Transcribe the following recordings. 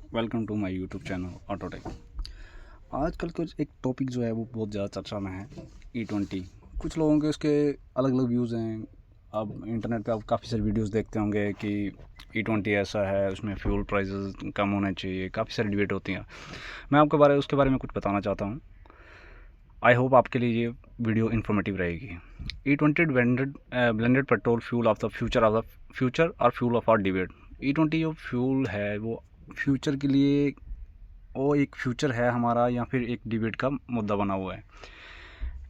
Welcome to my YouTube channel Autotech. आजकल कुछ एक टॉपिक जो है वो बहुत ज़्यादा चर्चा में है, E20। कुछ लोगों के उसके अलग अलग व्यूज़ हैं। अब इंटरनेट पे आप काफ़ी सारी वीडियोस देखते होंगे कि E20 ऐसा है, उसमें फ्यूल प्राइसेस कम होने चाहिए, काफ़ी सारी डिबेट होती हैं। मैं आपके उसके बारे में कुछ बताना चाहता हूँ। आई होप आपके लिए ये वीडियो इन्फॉर्मेटिव रहेगी। E20 blended petrol fuel of the future और fuel of our debate. E20 जो फ्यूल है वो फ्यूचर के लिए वो एक फ्यूचर है हमारा या फिर एक डिबेट का मुद्दा बना हुआ है।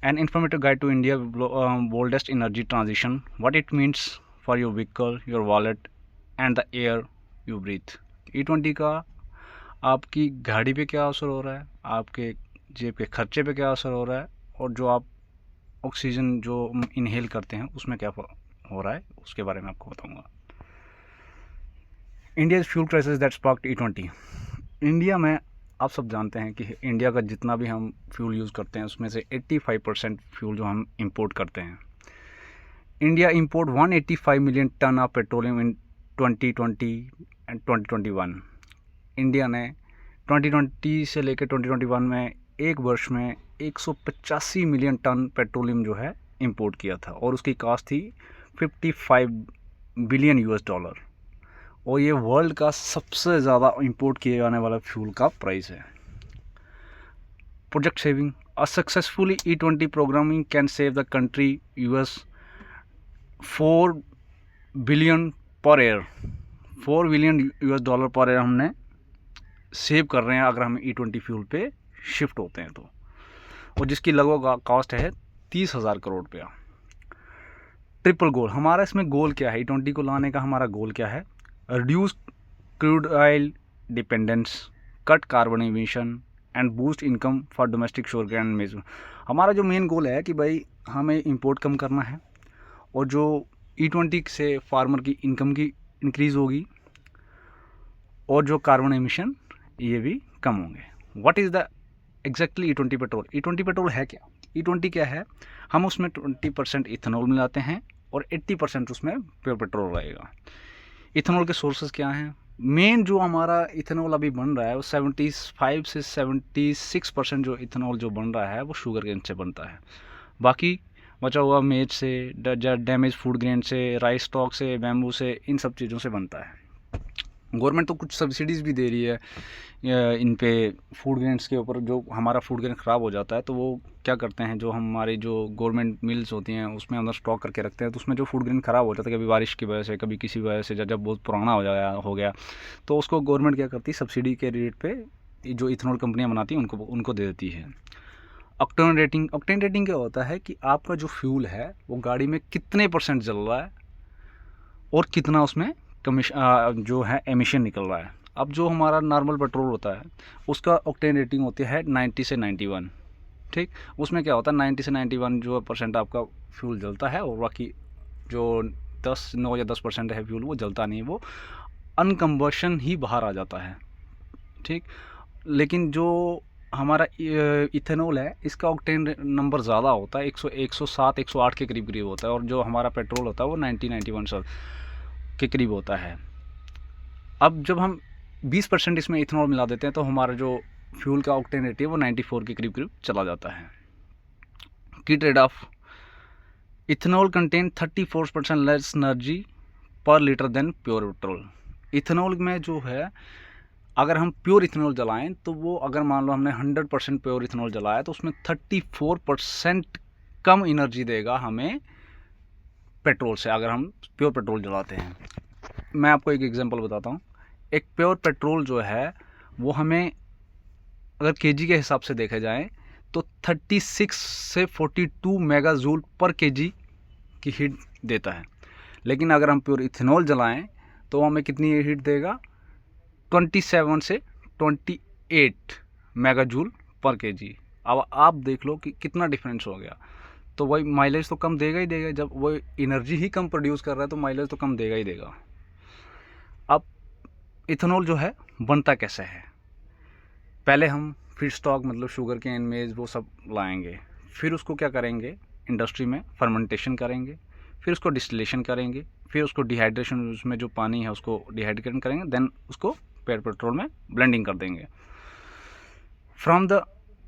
An informative guide to India boldest energy transition, what it means for your vehicle, your wallet and the air you breathe. E20 का आपकी गाड़ी पे क्या असर हो रहा है, आपके जेब के खर्चे पे क्या असर हो रहा है, और जो आप ऑक्सीजन जो इनहेल करते हैं उसमें क्या हो रहा है, उसके बारे में आपको बताऊंगा। India fuel crisis that sparked E20। India में आप सब जानते हैं कि इंडिया का जितना भी हम फ्यूल यूज़ करते हैं उसमें से 85% फ्यूल जो हम इंपोर्ट करते हैं। India import 185 million ton of petroleum in 2020 and 2021। India ने 2020 से लेकर 2021 में एक वर्ष में 185 मिलियन टन पेट्रोलियम जो है इंपोर्ट किया था, और उसकी कॉस्ट थी 55 बिलियन US डॉलर। और ये वर्ल्ड का सबसे ज़्यादा इंपोर्ट किए जाने वाला फ्यूल का प्राइस है। Project saving, a successfully E20 programming can save the country US 4 billion per year. 4 billion US dollar per year हमने सेव कर रहे हैं अगर हम E20 फ्यूल पे शिफ्ट होते हैं तो, और जिसकी लगभग कॉस्ट है 30,000 करोड़ रुपया। ट्रिपल गोल, हमारा इसमें गोल क्या है, E20 को लाने का हमारा गोल क्या है? Reduce crude oil dependence, cut carbon emission and boost income for domestic sugar and मेज। हमारा जो मेन गोल है कि भाई हमें इंपोर्ट कम करना है, और जो E20 से फार्मर की इनकम की इंक्रीज़ होगी, और जो कार्बन एमिशन ये भी कम होंगे। What is the exactly E20 petrol? E20 petrol है क्या? E20 क्या है? हम उसमें 20% इथेनॉल मिलाते हैं और 80% उसमें प्योर पेट्रोल रहेगा। इथेनॉल के सोर्सेज क्या हैं? मेन जो हमारा इथेनॉल अभी बन रहा है वो 75 से 76% जो इथेनॉल जो बन रहा है वो शुगर केन से बनता है। बाकी बचा हुआ मेज से, डैमेज फूड ग्रेन से, राइस स्टॉक से, बैम्बू से, इन सब चीज़ों से बनता है। गवर्नमेंट तो कुछ सब्सिडीज़ भी दे रही है इन पे फूड ग्रेन्स के ऊपर। जो हमारा फूड ग्रेन ख़राब हो जाता है तो वो क्या करते हैं, जो हमारी जो गवर्नमेंट मिल्स होती हैं उसमें अंदर स्टॉक करके रखते हैं, तो उसमें जो फूड ग्रेन ख़राब हो जाता है कभी बारिश की वजह से, कभी किसी वजह से, जब बहुत पुराना हो गया तो उसको गवर्नमेंट क्या करती है, सब्सिडी के रेट पर जो इथेनॉल कंपनियाँ बनाती हैं उनको दे देती है। ऑक्टेन रेटिंग, ऑक्टेन रेटिंग क्या होता है कि आपका जो फ्यूल है वो गाड़ी में कितने % जल रहा है और कितना उसमें जो है एमिशन निकल रहा है। अब जो हमारा नॉर्मल पेट्रोल होता है उसका ऑक्टेन रेटिंग होती है 90 से 91। ठीक, उसमें क्या होता है 90 से 91 जो % आपका फ्यूल जलता है, और बाकी जो 9 या 10% है फ्यूल वो जलता नहीं, वो अनकम्बशन ही बाहर आ जाता है। ठीक, लेकिन जो हमारा इथेनॉल है इसका ऑक्टेन नंबर ज़्यादा होता है, 107 108 के करीब करीब होता है, और जो हमारा पेट्रोल होता है वो 91 के करीब होता है। अब जब हम 20% इसमें इथेनॉल मिला देते हैं तो हमारा जो फ्यूल का ऑक्टेन रेट है वो 94 के करीब करीब चला जाता है। Key trade off, ethanol content 34% less energy per litre than pure petrol. Ethanol में जो है अगर हम प्योर इथेनॉल जलाएं तो वो, अगर मान लो हमने 100% प्योर इथेनॉल जलाया तो उसमें 34% कम एनर्जी देगा हमें पेट्रोल से, अगर हम प्योर पेट्रोल जलाते हैं। मैं आपको एक एग्जांपल बताता हूँ। एक प्योर पेट्रोल जो है वो हमें अगर केजी के हिसाब से देखा जाए तो 36 से 42 मेगा जूल पर केजी की हीट देता है, लेकिन अगर हम प्योर इथेनॉल जलाएं तो हमें कितनी हीट देगा, 27 से 28 मेगा जूल पर केजी। अब आप देख लो कि कितना डिफरेंस हो गया। तो वही माइलेज तो कम देगा ही देगा, जब वो एनर्जी ही कम प्रोड्यूस कर रहा है तो माइलेज तो कम देगा ही देगा। अब इथेनॉल जो है बनता कैसे है? पहले हम फीड स्टॉक मतलब शुगर केन, मेज वो सब लाएंगे, फिर उसको क्या करेंगे, इंडस्ट्री में फर्मेंटेशन करेंगे, फिर उसको डिस्टिलेशन करेंगे, फिर उसको डिहाइड्रेशन, उसमें जो पानी है उसको डिहाइड्रेशन करेंगे, देन उसको पेट्रोल में ब्लेंडिंग कर देंगे।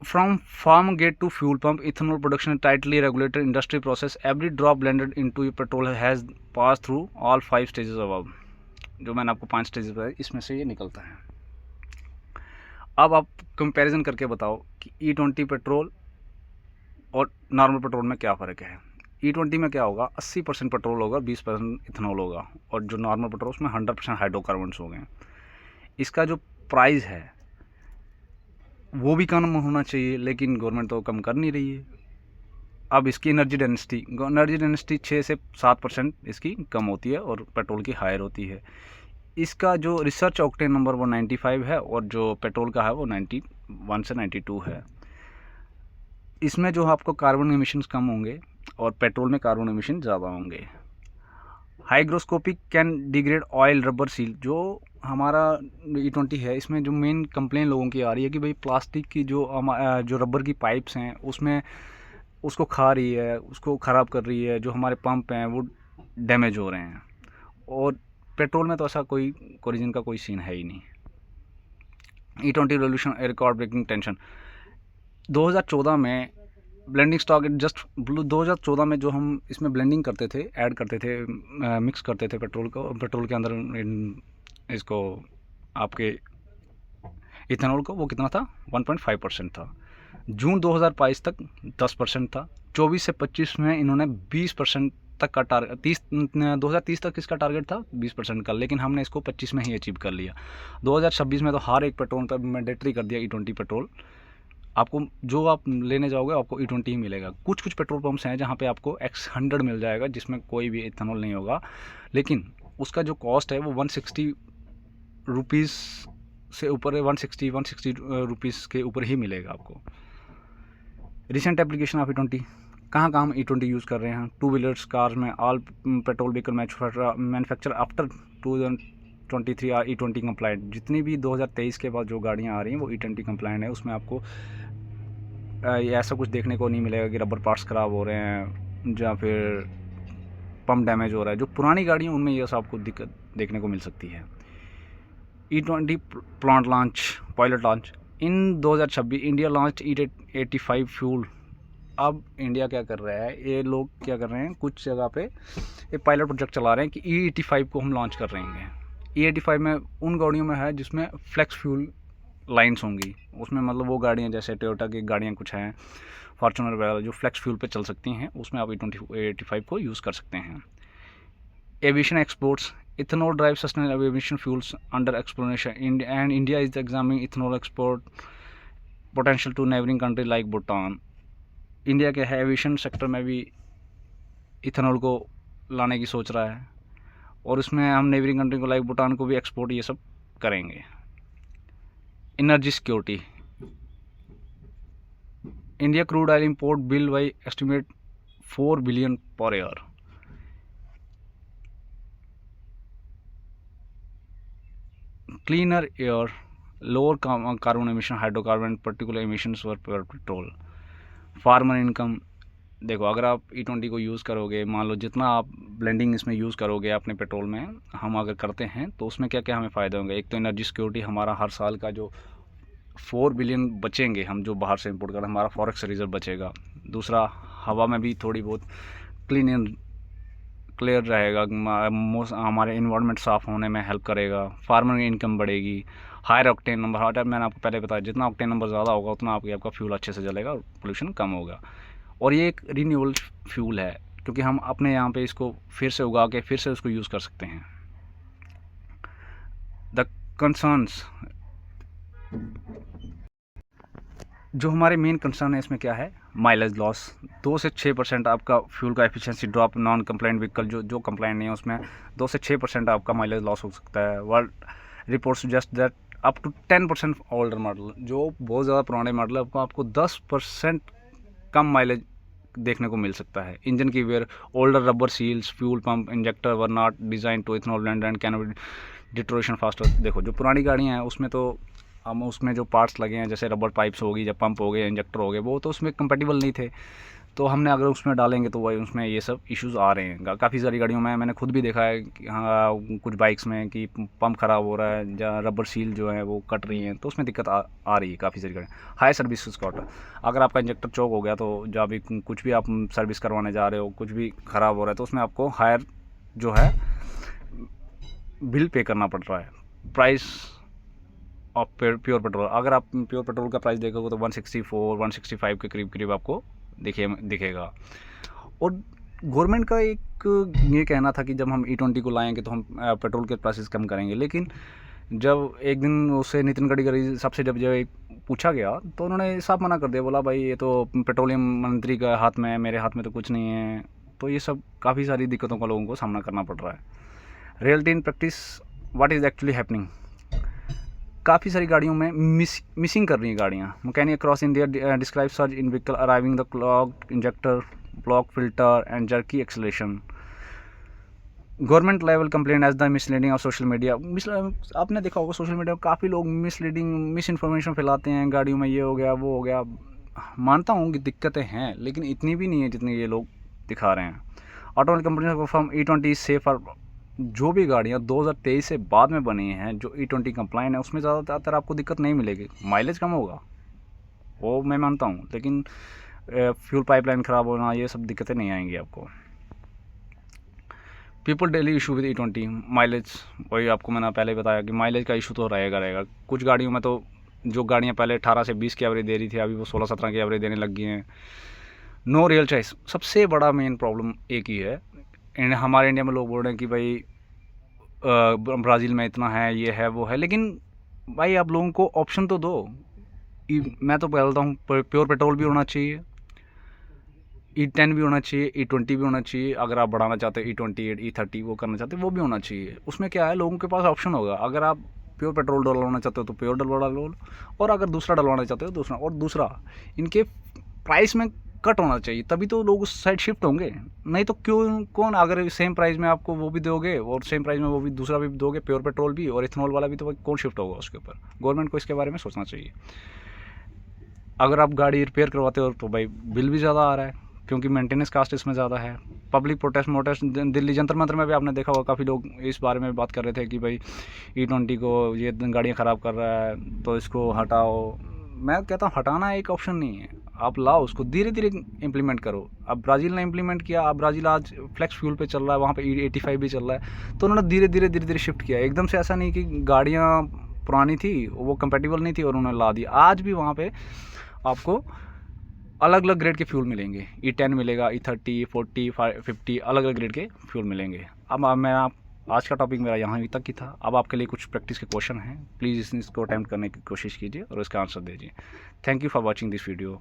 From farm gate to fuel pump, ethanol production is tightly regulated industry process. Every drop blended into petrol has passed through all 5 stages above. जो मैंने आपको 5 स्टेजेस बताए, इसमें से ये निकलता है। अब आप कंपैरिजन करके बताओ कि E20 पेट्रोल और नॉर्मल पेट्रोल में क्या फ़र्क है। E20 में क्या होगा, 80% पेट्रोल होगा, 20% इथेनॉल होगा, और जो नॉर्मल पेट्रोल उसमें 100% हाइड्रोकार्बन्स हो गए। इसका जो प्राइस है वो भी कम होना चाहिए, लेकिन गवर्नमेंट तो कम कर नहीं रही है। अब इसकी एनर्जी डेंसिटी 6 से 7% इसकी कम होती है और पेट्रोल की हायर होती है। इसका जो रिसर्च ऑक्टेन नंबर वो 95 है और जो पेट्रोल का है वो 91 से 92 है। इसमें जो आपको कार्बन एमिशंस कम होंगे और पेट्रोल में कार्बन एमिशन ज़्यादा होंगे। Hygroscopic can degrade oil rubber seal, जो हमारा E20 है, इसमें जो मेन कंप्लेन लोगों की आ रही है कि भाई प्लास्टिक की जो रबर की पाइप्स हैं उसमें उसको खा रही है, उसको ख़राब कर रही है, जो हमारे पंप हैं वो डैमेज हो रहे हैं। और पेट्रोल में तो ऐसा कोई कोलिजन का कोई सीन है ही नहीं। E20 revolution record breaking tension 2014 में ब्लेंडिंग स्टॉक जस्ट 2014 में जो हम इसमें ब्लेंडिंग करते थे, ऐड करते थे, मिक्स करते थे पेट्रोल के अंदर इसको आपके इथेनॉल को, वो कितना था 1.5% था। जून 2022 तक 10% था। 24 से 25 में इन्होंने 20% तक का टारगेट 2030 तक इसका टारगेट था 20% का, लेकिन हमने इसको 25 में ही अचीव कर लिया। 2026 में तो हर एक पेट्रोल पर मैंडेटरी कर दिया E20 पेट्रोल। आपको जो आप लेने जाओगे आपको E20 ही मिलेगा। कुछ पेट्रोल पंप्स हैं जहाँ पे आपको X100 मिल जाएगा जिसमें कोई भी इथेनॉल नहीं होगा, लेकिन उसका जो कॉस्ट है वो 160 रुपीज़ से ऊपर है, 160 रुपीज़ के ऊपर ही मिलेगा आपको। रिसेंट एप्लीकेशन ऑफ E20, कहाँ हम E20 यूज़ कर रहे हैं। 2 व्हीलर्स कार्स में all petrol vehicle manufacture after 2023 are E20 compliant. जितनी भी 2023 के बाद जो गाड़ियाँ आ रही हैं वो E20 कंप्लाइंट है। उसमें आपको ऐसा कुछ देखने को नहीं मिलेगा कि रबर पार्ट्स ख़राब हो रहे हैं या फिर पंप डैमेज हो रहा है। जो पुरानी गाड़ियाँ उनमें ये सब आपको दिक्कत देखने को मिल सकती है। E20 plant launch, pilot launch in 2026 India launch E85 fuel. अब इंडिया क्या कर रहा है, ये लोग क्या कर रहे हैं, कुछ जगह पे ये पायलट प्रोजेक्ट चला रहे हैं कि E85 को हम लॉन्च कर रहे हैं। E85 में उन गाड़ियों में है जिसमें फ्लेक्स फ्यूल लाइन्स होंगी। उसमें मतलब वो गाड़ियाँ जैसे टोयोटा की गाड़ियाँ कुछ हैं, फॉर्चूनर वगैरह जो फ्लेक्स फ्यूल पे चल सकती हैं, उसमें आप E85 को यूज़ कर सकते हैं। Aviation exports, ethanol drives sustainable aviation fuels under exploration and India is examining ethanol export potential to neighboring country like Bhutan। India के एविएशन सेक्टर में भी इथेनॉल को लाने की सोच रहा है और उसमें हम नेबरिंग कंट्री को लाइक भूटान को भी एक्सपोर्ट ये सब करेंगे। Energy security, India crude oil import bill by estimate 4 billion per year. Cleaner air, lower carbon emission, hydrocarbon, particular emissions for petrol. Farmer income, देखो अगर आप E20 को यूज़ करोगे, मान लो जितना आप ब्लेंडिंग इसमें यूज़ करोगे अपने पेट्रोल में, हम अगर करते हैं तो उसमें क्या क्या हमें फ़ायदे होंगे। एक तो एनर्जी सिक्योरिटी, हमारा हर साल का जो 4 बिलियन बचेंगे हम जो बाहर से इंपोर्ट कर, हमारा फॉरेक्स रिजर्व बचेगा। दूसरा, हवा में भी थोड़ी बहुत क्लियर रहेगा, हमारे इन्वायरमेंट साफ़ होने में हेल्प करेगा। फार्मर इनकम बढ़ेगी। हायर ऑक्टेन नंबर, मैंने आपको पहले बताया जितना ऑक्टेन नंबर ज़्यादा होगा उतना आपका फ्यूल अच्छे से जलेगा और पोल्यूशन कम होगा। और ये एक रीन्यूएबल फ्यूल है क्योंकि हम अपने यहाँ पे इसको फिर से उगा के फिर से उसको यूज़ कर सकते हैं। द कंसर्न्स, जो हमारे मेन कंसर्न है इसमें क्या है, माइलेज लॉस। 2 से 6% आपका फ्यूल का efficiency drop, non compliant vehicle जो कंप्लाइंट नहीं है उसमें 2 से 6% आपका माइलेज लॉस हो सकता है। World report suggest that up to 10% older model, जो बहुत ज़्यादा पुराने मॉडल है आपको 10% कम माइलेज देखने को मिल सकता है। इंजन की wear, older rubber seals, fuel pump injector were not design to ethanol blend and can be deterioration faster. देखो जो पुरानी गाड़ियाँ हैं उसमें तो हम उसमें जो पार्ट्स लगे हैं जैसे रबर पाइप्स होगी या पंप हो गए, इंजेक्टर हो गए, वो तो उसमें कंपेटिबल नहीं थे। तो हमने अगर उसमें डालेंगे तो वही उसमें ये सब इश्यूज़ आ रहे हैं। काफ़ी सारी गाड़ियों में मैंने खुद भी देखा है कि हाँ, कुछ बाइक्स में कि पंप ख़राब हो रहा है या रबर सील जो है वो कट रही हैं, तो उसमें दिक्कत आ रही है काफ़ी सारी गाड़ियाँ। हाई सर्विस स्कॉट, अगर आपका इंजेक्टर चौक हो गया तो जब भी कुछ भी आप सर्विस करवाने जा रहे हो, कुछ भी ख़राब हो रहा है, तो उसमें आपको हायर जो है बिल पे करना पड़ रहा है। प्राइस ऑफ प्योर पेट्रोल, अगर आप प्योर पेट्रोल का प्राइस देखोगे तो 164 165 के करीब करीब आपको दिखेगा। और गवर्नमेंट का एक ये कहना था कि जब हम E20 को लाएंगे तो हम पेट्रोल के प्राइसेस कम करेंगे, लेकिन जब एक दिन उससे नितिन गडकरी साहब से जब पूछा गया तो उन्होंने साफ मना कर दिया, बोला भाई ये तो पेट्रोलियम मंत्री का हाथ में है, मेरे हाथ में तो कुछ नहीं है। तो ये सब काफ़ी सारी दिक्कतों का लोगों को सामना करना पड़ रहा है। Reality in practice what is actually happening, काफ़ी सारी गाड़ियों में मिसिंग कर रही हैं गाड़ियाँ। Mechanic across India describe surge in vehicle arriving the clogged injector, block filter and jerky acceleration. Government level complaint as the misleading of social media. आपने देखा होगा सोशल मीडिया में काफ़ी लोग मिस इन्फॉर्मेशन फैलाते हैं, गाड़ियों में ये हो गया वो हो गया। मानता हूँ कि दिक्कतें हैं, लेकिन इतनी भी नहीं है जितनी ये लोग दिखा रहे हैं। Automobile company perform E20 safe for, जो भी गाड़ियाँ 2023 से बाद में बनी हैं जो E20 कंप्लाइंट है उसमें ज़्यादातर आपको दिक्कत नहीं मिलेगी। माइलेज कम होगा वो मैं मानता हूँ, लेकिन फ्यूल पाइपलाइन ख़राब होना ये सब दिक्कतें नहीं आएंगी आपको। People daily issue with E20 mileage, वही आपको मैंने पहले बताया कि माइलेज का इशू तो रहेगा। कुछ गाड़ियों में तो जो गाड़ियाँ पहले 18 से 20 की एवरेज दे रही थी अभी वो 16-17 की एवरेज देने लग गई हैं। नो रियल चॉइस, सबसे बड़ा मेन प्रॉब्लम एक ही है। हमारे इंडिया में लोग बोल रहे हैं कि भाई ब्राज़ील में इतना है, ये है वो है, लेकिन भाई आप लोगों को ऑप्शन तो दो। मैं तो बोलता हूँ प्योर पेट्रोल भी होना चाहिए, E10 भी होना चाहिए, E20 भी होना चाहिए। अगर आप बढ़ाना चाहते हो E28 E30 वो करना चाहते हो वो भी होना चाहिए। उसमें क्या है, लोगों के पास ऑप्शन होगा। अगर आप प्योर पेट्रोल डलवाना चाहते हो तो प्योर डलवा लो, और अगर दूसरा डलवाना चाहते हो दूसरा। और दूसरा, इनके प्राइस में कट होना चाहिए, तभी तो लोग उस साइड शिफ्ट होंगे। नहीं तो क्यों, कौन, अगर सेम प्राइस में आपको वो भी दोगे और सेम प्राइस में वो भी दूसरा भी दोगे, प्योर पेट्रोल भी और इथेनॉल वाला भी, तो कौन शिफ्ट होगा उसके ऊपर। गवर्नमेंट को इसके बारे में सोचना चाहिए। अगर आप गाड़ी रिपेयर करवाते हो तो भाई बिल भी ज़्यादा आ रहा है, क्योंकि मेंटेनेंस कास्ट इसमें ज़्यादा है। पब्लिक प्रोटेस्ट दिल्ली जंतर मंतर में भी आपने देखा होगा, काफ़ी लोग इस बारे में बात कर रहे थे कि भाई E20 को ये गाड़ियाँ ख़राब कर रहा है तो इसको हटाओ। मैं कहता हूँ हटाना एक ऑप्शन नहीं है, आप लाओ उसको, धीरे धीरे इम्प्लीमेंट करो। अब ब्राज़ील ने इम्प्लीमेंट किया, अब ब्राज़ील आज फ्लेक्स फ्यूल पे चल रहा है, वहाँ पे E85 भी चल रहा है, तो उन्होंने धीरे धीरे शिफ्ट किया। एकदम से ऐसा नहीं कि गाड़ियाँ पुरानी थी वो कंपेटिबल नहीं थी और उन्होंने ला दी। आज भी वहाँ पे आपको अलग अलग ग्रेड के फ्यूल मिलेंगे, E10 मिलेगा, E30 40 50 अलग अलग ग्रेड के फ्यूल मिलेंगे। अब मैं आज का टॉपिक मेरा यहाँ तक ही था। अब आपके लिए कुछ प्रैक्टिस के क्वेश्चन हैं, प्लीज़ इसको अटैम्प्ट करने की कोशिश कीजिए और इसका आंसर दीजिए। Thank you for watching this video.